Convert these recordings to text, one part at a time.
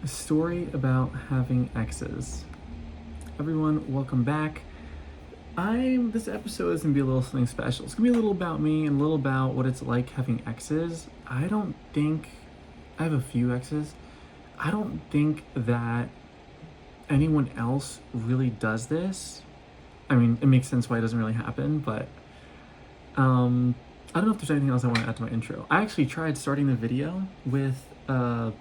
A story about having exes. Everyone, welcome back. This episode is gonna be a little something special. It's gonna be a little about me and a little about what it's like having exes. I don't think I have a few exes. I don't think that anyone else really does this. I mean, it makes sense why it doesn't really happen, but I don't know if there's anything else I want to add to my intro. I actually tried starting the video with a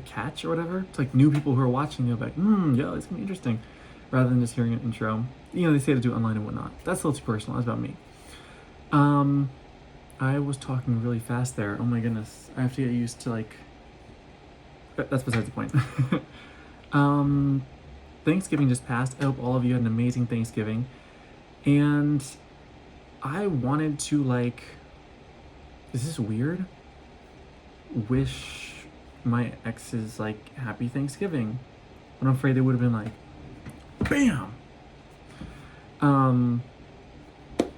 catch or whatever. It's like new people who are watching, they'll be like, yeah, it's gonna be interesting, rather than just hearing an intro. You know, they say to do it online and whatnot. That's a little too personal. That's about me. Um, I was talking really fast there. Oh my goodness. I have to get used to that's besides the point. um, Thanksgiving just passed. I hope all of you had an amazing Thanksgiving. And I wanted to is this weird? Wish my exes happy Thanksgiving. But I'm afraid they would have been like, bam!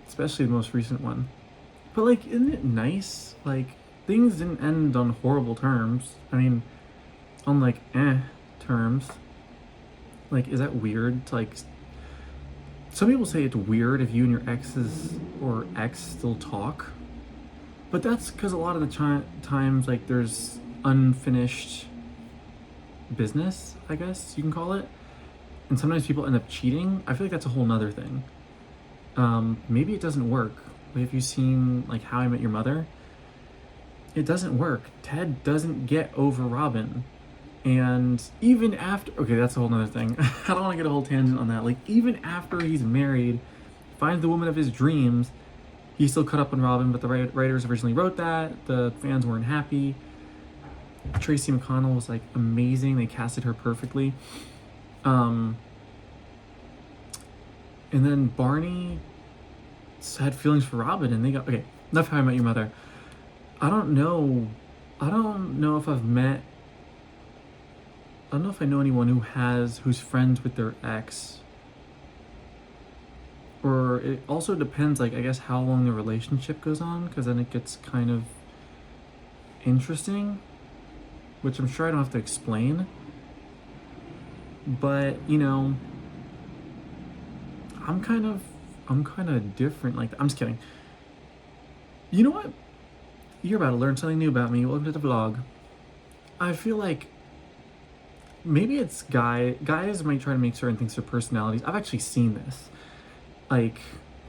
Especially the most recent one. But isn't it nice? Things didn't end on horrible terms. I mean, on terms. Is that weird to some people say it's weird if you and your exes or ex still talk. But that's because a lot of the times there's unfinished business, I guess you can call it. And sometimes people end up cheating. I feel like that's a whole nother thing. Maybe it doesn't work. Have you seen How I Met Your Mother? It doesn't work. Ted doesn't get over Robin. And even after, okay, that's a whole nother thing. I don't want to get a whole tangent on that. Even after he's married, finds the woman of his dreams, he's still caught up on Robin, but the writers originally wrote that. The fans weren't happy. Tracy McConnell was amazing. They casted her perfectly. And then Barney had feelings for Robin, and they got, okay, enough How I Met Your Mother. I don't know if I don't know if I know anyone who's friends with their ex. Or it also depends, I guess, how long the relationship goes on, because then it gets kind of interesting, which I'm sure I don't have to explain. But, I'm kind of different. I'm just kidding. You know what? You're about to learn something new about me. Welcome to the vlog. I feel like maybe it's guys might try to make certain things their personalities. I've actually seen this.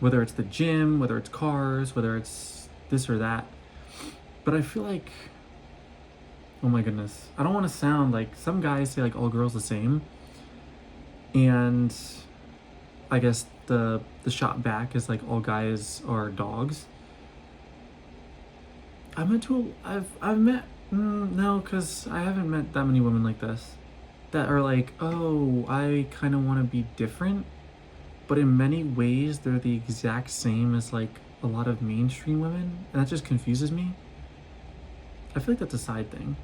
Whether it's the gym, whether it's cars, whether it's this or that. But I feel oh my goodness, I don't want to sound like some guys say all girls the same. And I guess the shot back is all guys are dogs. I've met no, because I haven't met that many women like this that are oh, I kind of want to be different, but in many ways they're the exact same as a lot of mainstream women, and that just confuses me. I feel like that's a side thing.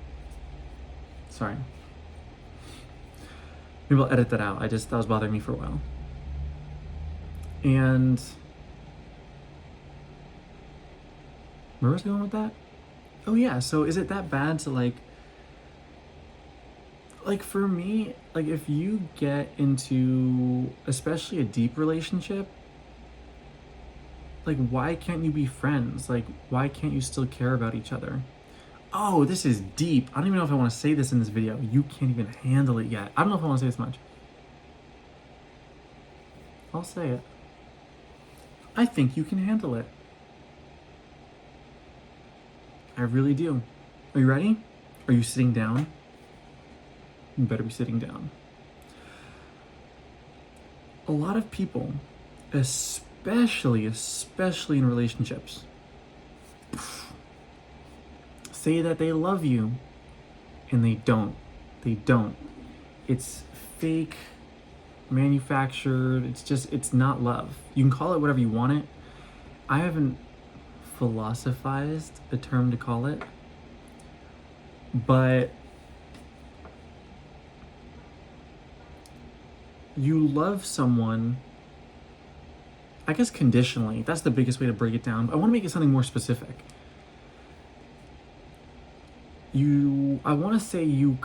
Sorry. Maybe I'll edit that out. That was bothering me for a while. And where was I going with that? Oh yeah, so is it that bad to for me, if you get into especially a deep relationship, why can't you be friends? Why can't you still care about each other? Oh, this is deep. I don't even know if I want to say this in this video. You can't even handle it yet. I don't know if I want to say this much. I'll say it. I think you can handle it. I really do. Are you ready? Are you sitting down? You better be sitting down. A lot of people, especially in relationships, say that they love you, and they don't. They don't. It's fake, manufactured. It's not love. You can call it whatever you want it. I haven't philosophized a term to call it, but you love someone, I guess, conditionally. That's the biggest way to break it down. I want to make it something more specific. I want to say you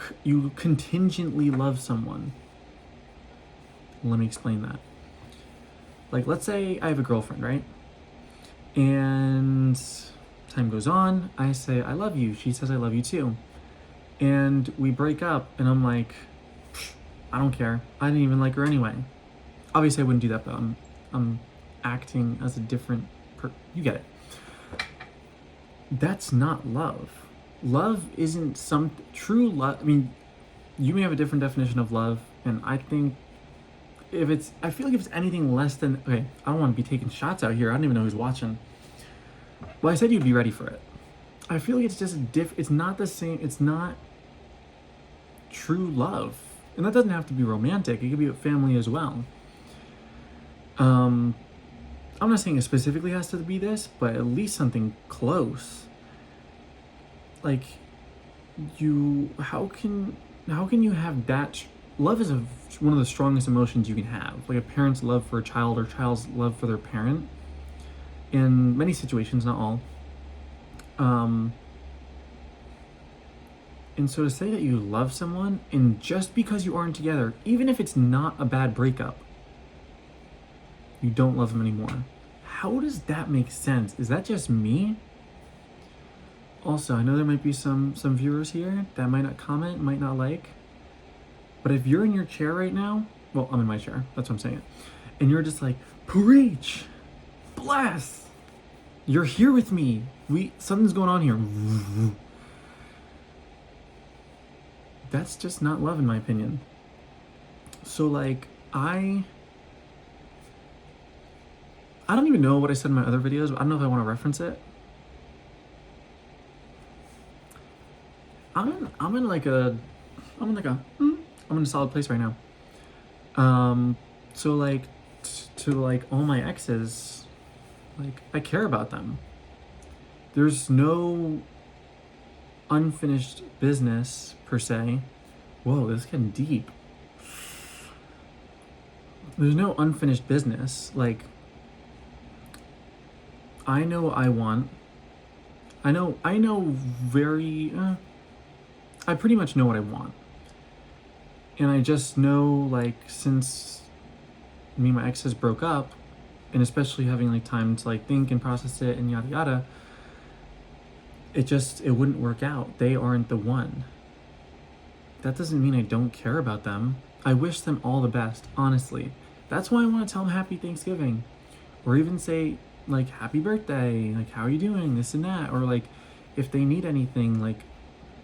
contingently love someone. Let me explain that. Like, let's say I have a girlfriend, right? And time goes on, I say I love you, she says I love you too, and we break up, and I'm like, I don't care, I didn't even like her anyway. Obviously I wouldn't do that, but I'm acting as a different you get it. That's not love. Love isn't some true love. I mean, you may have a different definition of love, and I think I feel like if it's anything less than, okay, I don't want to be taking shots out here, I don't even know who's watching. Well, I said you'd be ready for it. I feel like it's just it's not the same, it's not true love. And that doesn't have to be romantic, it could be a family as well. I'm not saying it specifically has to be this, but at least something close. Like, how can you have that? Love is one of the strongest emotions you can have. Like a parent's love for a child, or a child's love for their parent. In many situations, not all. And so to say that you love someone, and just because you aren't together, even if it's not a bad breakup, you don't love them anymore. How does that make sense? Is that just me? Also, I know there might be some viewers here that might not comment, might not like. But if you're in your chair right now, well, I'm in my chair, that's what I'm saying. And you're just like, preach, bless. You're here with me. Something's going on here. That's just not love, in my opinion. So, like, I don't even know what I said in my other videos, but I don't know if I want to reference it. I'm in a solid place right now. So like, to like all my exes, like, I care about them. There's no unfinished business per se. Whoa, this is getting deep. There's no unfinished business. Like, I know what I want. I pretty much know what I want. And I just know, like, since me and my exes broke up, and especially having like time to like think and process it and yada yada, it wouldn't work out. They aren't the one. That doesn't mean I don't care about them. I wish them all the best, honestly. That's why I want to tell them happy Thanksgiving, or even say like happy birthday, like how are you doing, this and that, or like if they need anything, like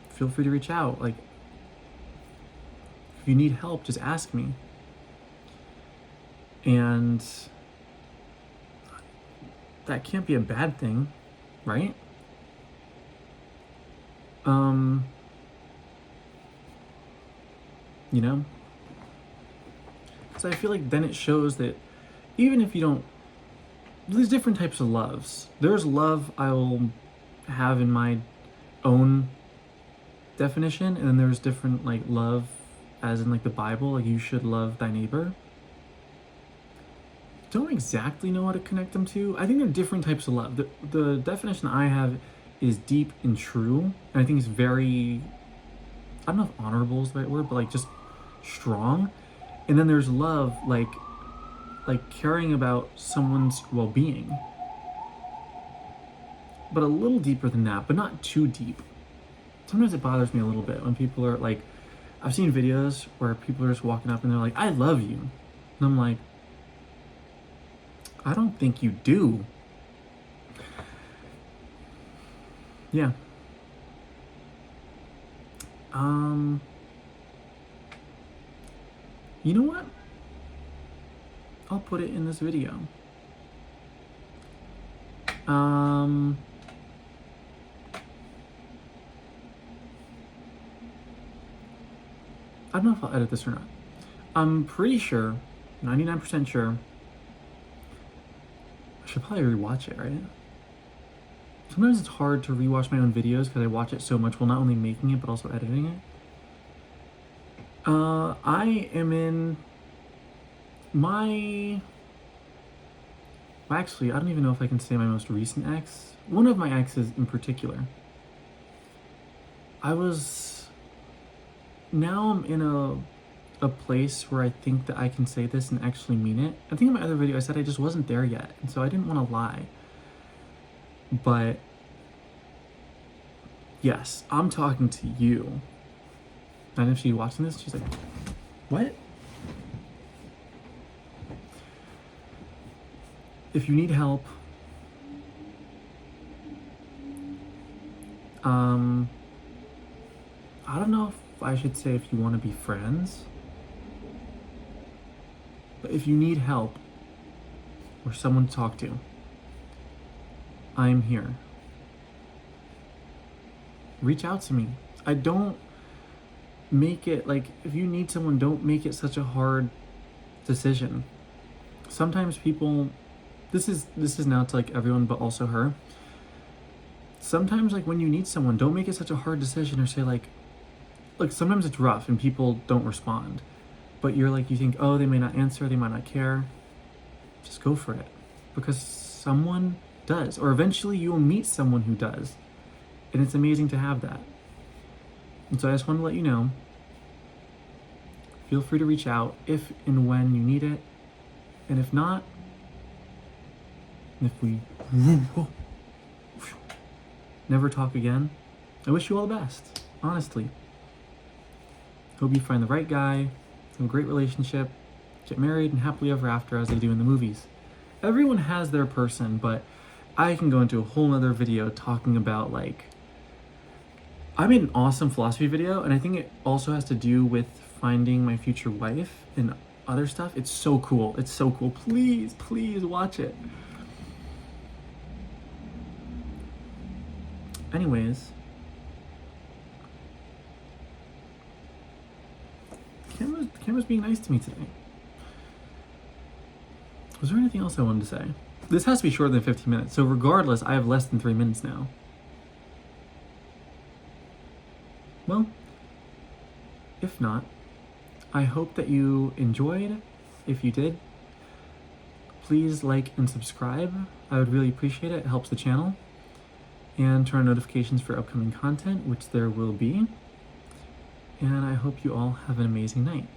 feel free to reach out. Like, if you need help, just ask me. And that can't be a bad thing, right? You know? So I feel like then it shows that even if you don't, there's different types of loves. There's love I will have in my own definition, and then there's different like love as in like the Bible, like you should love thy neighbor. Don't exactly know how to connect them to. I think they're different types of love. The definition I have is deep and true, and I think it's very, I don't know if honorable is the right word, but like just strong. And then there's love like caring about someone's well-being, but a little deeper than that, but not too deep. Sometimes it bothers me a little bit when people are like, I've seen videos where people are just walking up and they're like, I love you. And I'm like, I don't think you do. Yeah. You know what? I'll put it in this video. I don't know if I'll edit this or not. I'm pretty sure, 99% sure, I should probably rewatch it, right? Sometimes it's hard to rewatch my own videos because I watch it so much while not only making it but also editing it. I am in my... Actually, I don't even know if I can say my most recent ex. One of my exes in particular. Now I'm in a place where I think that I can say this and actually mean it. I think in my other video I said I just wasn't there yet, and so I didn't want to lie. But yes, I'm talking to you. And if she's watching this, she's like, what? If you need help, I don't know if I should say if you want to be friends, but if you need help or someone to talk to, I'm here. Reach out to me. I don't make it like, if you need someone, don't make it such a hard decision. Sometimes people, this is now to like everyone but also her. Sometimes like when you need someone, don't make it such a hard decision, or say like sometimes it's rough and people don't respond, but you're like, you think, oh, they may not answer, they might not care. Just go for it, because someone does, or eventually you will meet someone who does, and it's amazing to have that. And so I just want to let you know, feel free to reach out if and when you need it, and if not, if we never talk again, I wish you all the best, honestly. Hope you find the right guy, have a great relationship, get married, and happily ever after, as they do in the movies. Everyone has their person, but I can go into a whole nother video talking about, like, I made an awesome philosophy video, and I think it also has to do with finding my future wife and other stuff. It's so cool. It's so cool. Please, please watch it. Anyways, camera's being nice to me today. Was there anything else I wanted to say? This has to be shorter than 15 minutes, so regardless, I have less than 3 minutes now. Well, if not, I hope that you enjoyed. If you did, please like and subscribe. I would really appreciate it. It helps the channel. And turn on notifications for upcoming content, which there will be. And I hope you all have an amazing night.